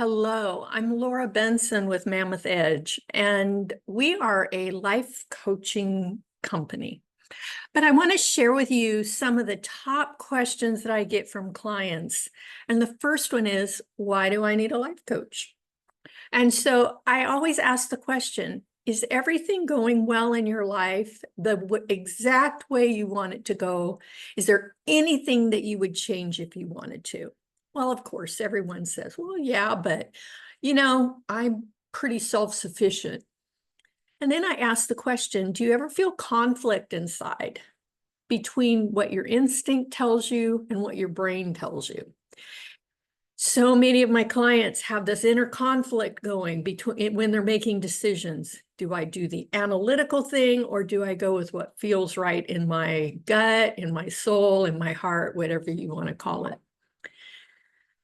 Hello, I'm Laura Benson with Mammoth Edge, and we are a life coaching company. But I want to share with you some of the top questions that I get from clients. And the first one is, why do I need a life coach? And so I always ask the question, is everything going well in your life the exact way you want it to go? Is there anything that you would change if you wanted to? Well, of course, everyone says, well, yeah, but I'm pretty self-sufficient. And then I ask the question, do you ever feel conflict inside between what your instinct tells you and what your brain tells you? So many of my clients have this inner conflict going between when they're making decisions. Do I do the analytical thing, or do I go with what feels right in my gut, in my soul, in my heart, whatever you want to call it?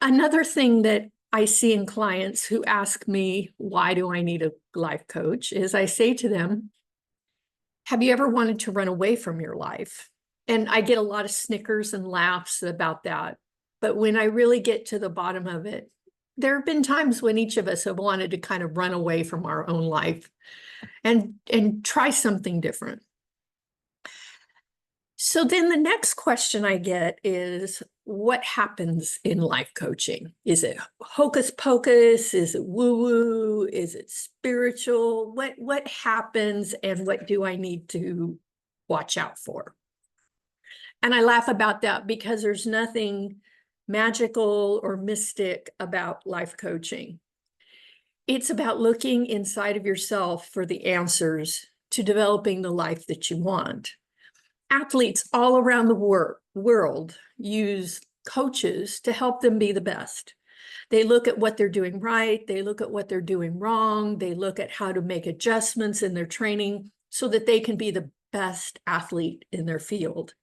Another thing that I see in clients who ask me, why do I need a life coach, is I say to them, have you ever wanted to run away from your life? And I get a lot of snickers and laughs about that. But when I really get to the bottom of it, there have been times when each of us have wanted to kind of run away from our own life and try something different. So then the next question I get is, what happens in life coaching? Is it hocus pocus? Is it woo-woo? Is it spiritual? What happens, and what do I need to watch out for? And I laugh about that because there's nothing magical or mystic about life coaching. It's about looking inside of yourself for the answers to developing the life that you want. Athletes all around the world use coaches to help them be the best. They look at what they're doing right. They look at what they're doing wrong. They look at how to make adjustments in their training so that they can be the best athlete in their field.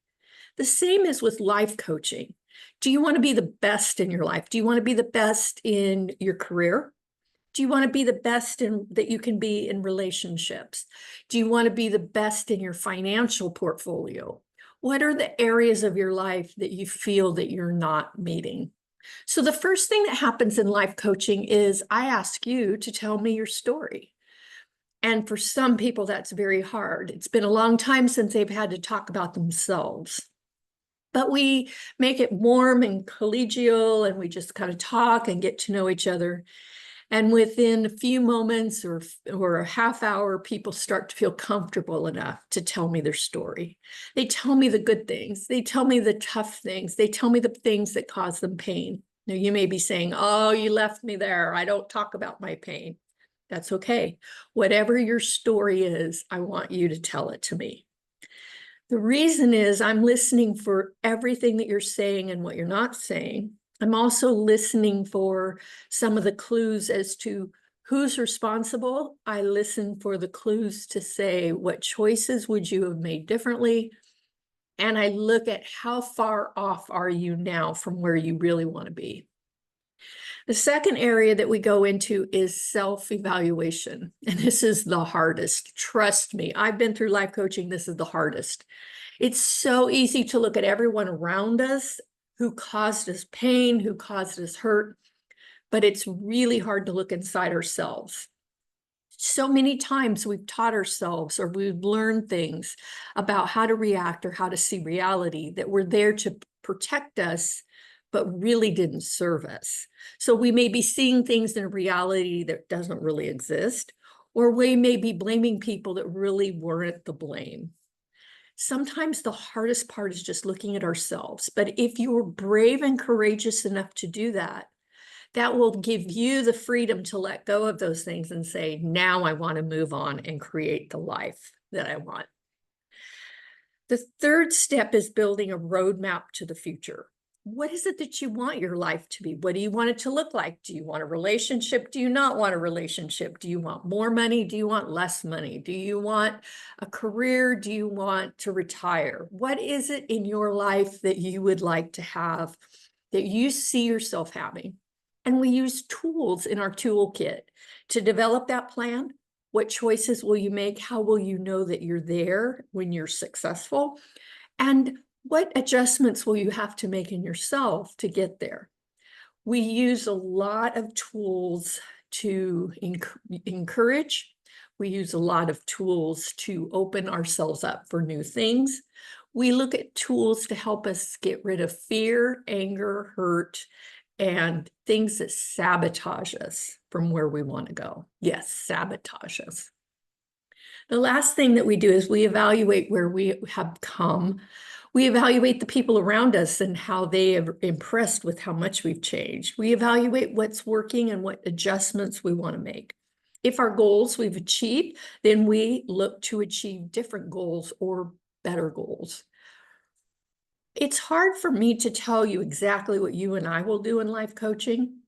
The same is with life coaching. Do you want to be the best in your life? Do you want to be the best in your career? Do you want to be the best that you can be in relationships? Do you want to be the best in your financial portfolio? What are the areas of your life that you feel that you're not meeting? So the first thing that happens in life coaching is I ask you to tell me your story. And for some people, that's very hard. It's been a long time since they've had to talk about themselves. But we make it warm and collegial, and we just kind of talk and get to know each other. And within a few moments or a half hour, people start to feel comfortable enough to tell me their story. They tell me the good things. They tell me the tough things. They tell me the things that cause them pain. Now, you may be saying, oh, you left me there. I don't talk about my pain. That's okay. Whatever your story is, I want you to tell it to me. The reason is I'm listening for everything that you're saying and what you're not saying. I'm also listening for some of the clues as to who's responsible. I listen for the clues to say, what choices would you have made differently? And I look at how far off are you now from where you really want to be. The second area that we go into is self-evaluation. And this is the hardest. Trust me, I've been through life coaching. This is the hardest. It's so easy to look at everyone around us who caused us pain, who caused us hurt, but it's really hard to look inside ourselves. So many times we've taught ourselves or we've learned things about how to react or how to see reality that were there to protect us, but really didn't serve us. So we may be seeing things in a reality that doesn't really exist, or we may be blaming people that really weren't the blame. Sometimes the hardest part is just looking at ourselves. But if you're brave and courageous enough to do that, that will give you the freedom to let go of those things and say, now I want to move on and create the life that I want. The third step is building a roadmap to the future. What is it that you want your life to be? What do you want it to look like? Do you want a relationship? Do you not want a relationship? Do you want more money? Do you want less money? Do you want a career? Do you want to retire? What is it in your life that you would like to have, that you see yourself having? And we use tools in our toolkit to develop that plan. What choices will you make? How will you know that you're there when you're successful? And what adjustments will you have to make in yourself to get there? We use a lot of tools to encourage. We use a lot of tools to open ourselves up for new things. We look at tools to help us get rid of fear, anger, hurt, and things that sabotage us from where we want to go. Yes, sabotage us. The last thing that we do is we evaluate where we have come. We evaluate the people around us and how they are impressed with how much we've changed. We evaluate what's working and what adjustments we want to make. If our goals we've achieved, then we look to achieve different goals or better goals. It's hard for me to tell you exactly what you and I will do in life coaching,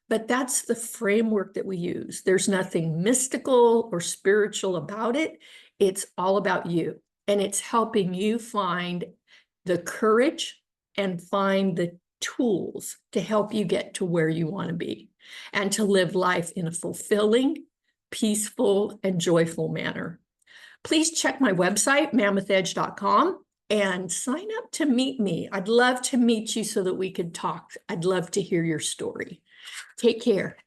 but that's the framework that we use. There's nothing mystical or spiritual about it. It's all about you, and it's helping you find the courage and find the tools to help you get to where you want to be and to live life in a fulfilling, peaceful, and joyful manner. Please check my website, mammothedge.com, and sign up to meet me. I'd love to meet you so that we could talk. I'd love to hear your story. Take care.